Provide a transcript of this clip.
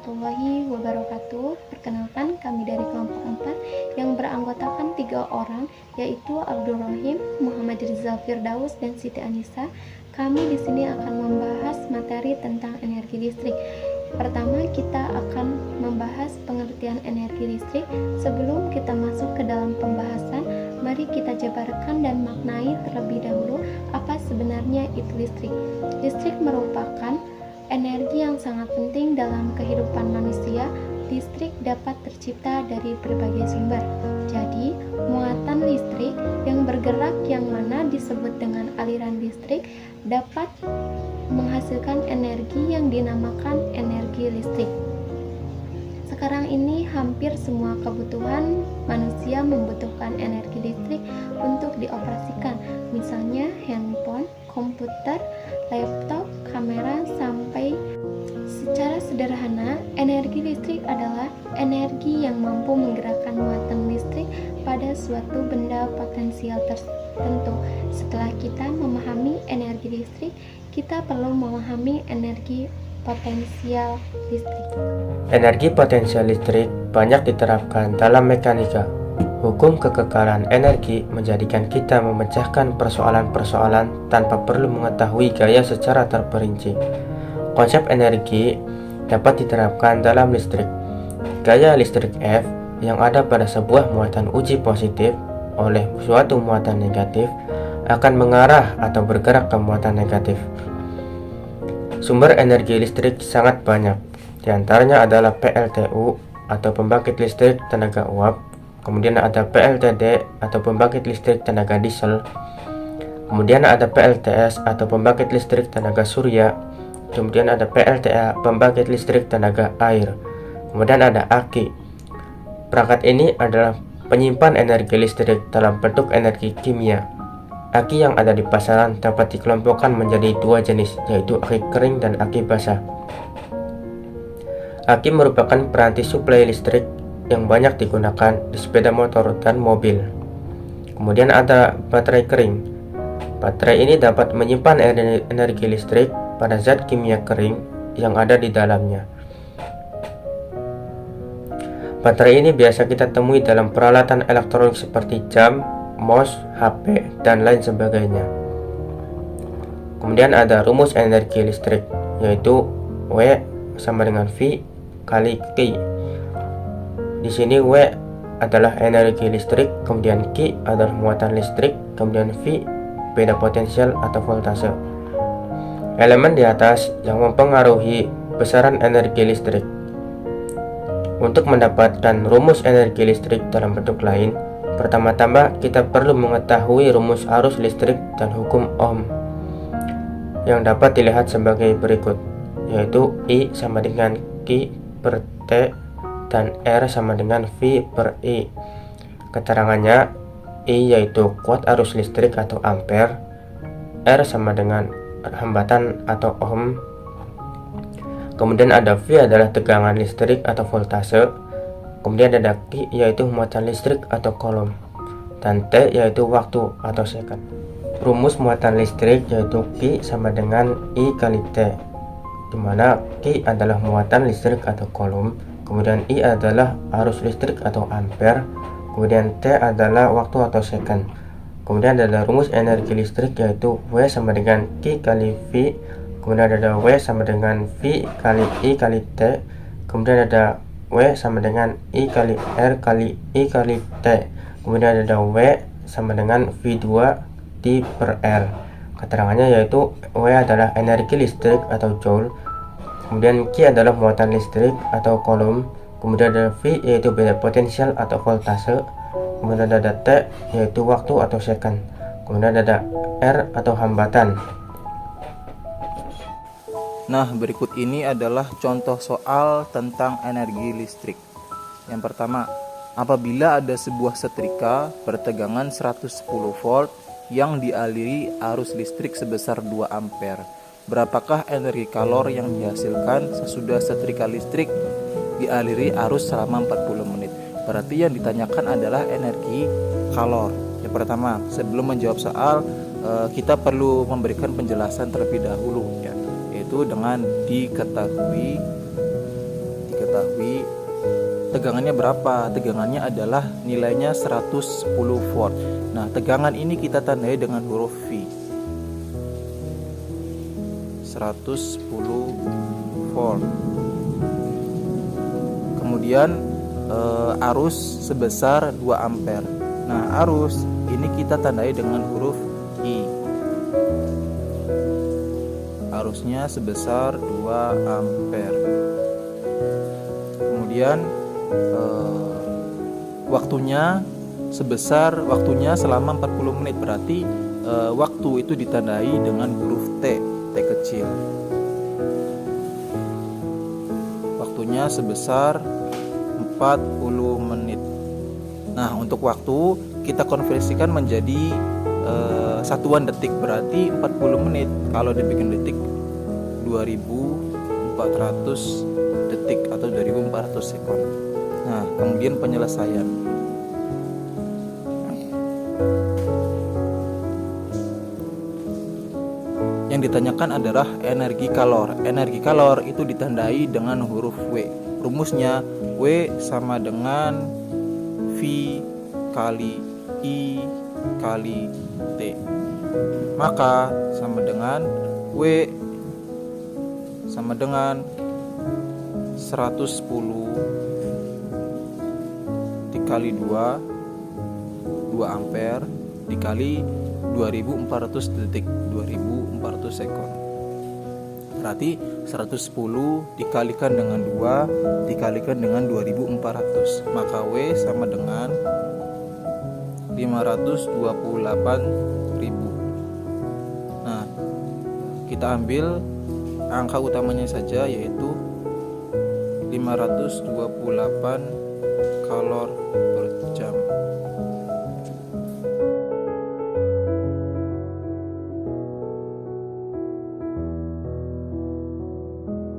warahmatullahi wabarakatuh. Perkenalkan, kami dari kelompok 4 yang beranggotakan 3 orang, yaitu Abdul Rahim, Muhammad Rizal Firdaus, dan Siti Anissa. Kami di sini akan membahas materi tentang energi listrik. Pertama, kita akan membahas pengertian energi listrik. Sebelum kita masuk ke dalam pembahasan, mari kita jabarkan dan maknai terlebih dahulu apa sebenarnya itu listrik. Listrik merupakan energi yang sangat penting dalam kehidupan manusia. Listrik dapat tercipta dari berbagai sumber. Jadi, muatan listrik yang bergerak yang mana disebut dengan aliran listrik dapat menghasilkan energi yang dinamakan energi listrik. Sekarang ini hampir semua kebutuhan manusia membutuhkan energi listrik untuk dioperasikan, misalnya handphone, komputer, laptop, kamera, sampai secara sederhana, energi listrik adalah energi yang mampu menggerakkan muatan listrik pada suatu benda potensial tertentu. Setelah kita memahami energi listrik, kita perlu memahami energi potensial listrik. Energi potensial listrik banyak diterapkan dalam mekanika. Hukum kekekalan energi menjadikan kita memecahkan persoalan-persoalan tanpa perlu mengetahui gaya secara terperinci. Konsep energi dapat diterapkan dalam listrik. Gaya listrik F yang ada pada sebuah muatan uji positif oleh suatu muatan negatif akan mengarah atau bergerak ke muatan negatif. Sumber energi listrik sangat banyak. Di antaranya adalah PLTU atau pembangkit listrik tenaga uap, kemudian ada PLTD atau pembangkit listrik tenaga diesel, kemudian ada PLTS atau pembangkit listrik tenaga surya, kemudian ada PLTA pembangkit listrik tenaga air, kemudian ada aki. Perangkat ini adalah penyimpan energi listrik dalam bentuk energi kimia. Aki yang ada di pasaran dapat dikelompokkan menjadi 2 jenis, yaitu aki kering dan aki basah. Aki merupakan peranti suplai listrik yang banyak digunakan di sepeda motor dan mobil. Kemudian ada baterai kering. Baterai ini dapat menyimpan energi listrik pada zat kimia kering yang ada di dalamnya. Baterai ini biasa kita temui dalam peralatan elektronik seperti jam, mouse, HP, dan lain sebagainya. Kemudian ada rumus energi listrik, yaitu W sama dengan V kali Q. Di sini W adalah energi listrik, kemudian Q adalah muatan listrik, kemudian V beda potensial atau voltase. Elemen di atas yang mempengaruhi besaran energi listrik. Untuk mendapatkan rumus energi listrik dalam bentuk lain, pertama-tama kita perlu mengetahui rumus arus listrik dan hukum Ohm yang dapat dilihat sebagai berikut, yaitu I sama dengan Q per T dan R sama dengan V per I. Keterangannya, I yaitu kuat arus listrik atau ampere, R sama dengan hambatan atau ohm, kemudian ada V adalah tegangan listrik atau voltase, kemudian ada Q yaitu muatan listrik atau coulomb, dan T yaitu waktu atau second. Rumus muatan listrik yaitu Q sama dengan I kali T, di mana Q adalah muatan listrik atau coulomb, kemudian I adalah arus listrik atau ampere, kemudian T adalah waktu atau second. Kemudian ada rumus energi listrik yaitu W sama dengan Q kali V, kemudian ada W sama dengan V kali I kali T, kemudian ada W sama dengan I kali R kali I kali T, kemudian ada W sama dengan V2 T per R. Keterangannya yaitu W adalah energi listrik atau joule, kemudian Q adalah muatan listrik atau coulomb, kemudian ada V yaitu beda potensial atau voltase, kemudian ada T yaitu waktu atau second, kemudian ada R atau hambatan. Nah, berikut ini adalah contoh soal tentang energi listrik. Yang pertama, apabila ada sebuah setrika bertegangan 110 volt yang dialiri arus listrik sebesar 2 ampere, berapakah energi kalor yang dihasilkan sesudah setrika listrik dialiri arus selama 40 menit? Berarti yang ditanyakan adalah energi kalor. Yang pertama, sebelum menjawab soal, kita perlu memberikan penjelasan terlebih dahulu, ya, yaitu dengan diketahui mengetahui tegangannya berapa. Tegangannya adalah nilainya 110 volt. Nah, tegangan ini kita tandai dengan huruf V. 110 volt. Kemudian arus sebesar 2 ampere. Nah, arus ini kita tandai dengan huruf I. Arusnya sebesar 2 ampere. Kemudian waktunya selama 40 menit. Berarti waktu itu ditandai dengan huruf T kecil. Waktunya sebesar 40 menit. Nah, untuk waktu kita konversikan menjadi satuan detik, berarti 40 menit kalau dibikin detik 2400 detik atau 2400 sekon. Nah, kemudian penyelesaian. Yang ditanyakan adalah energi kalor. Energi kalor itu ditandai dengan huruf W. Rumusnya W sama dengan V kali I kali T. Maka sama dengan W sama dengan 110 dikali 2 ampere dikali 2400 detik, 2400 sekon. Berarti 110 dikalikan dengan 2 dikalikan dengan 2400, maka W sama dengan 528.000. Nah, kita ambil angka utamanya saja, yaitu 528 kalor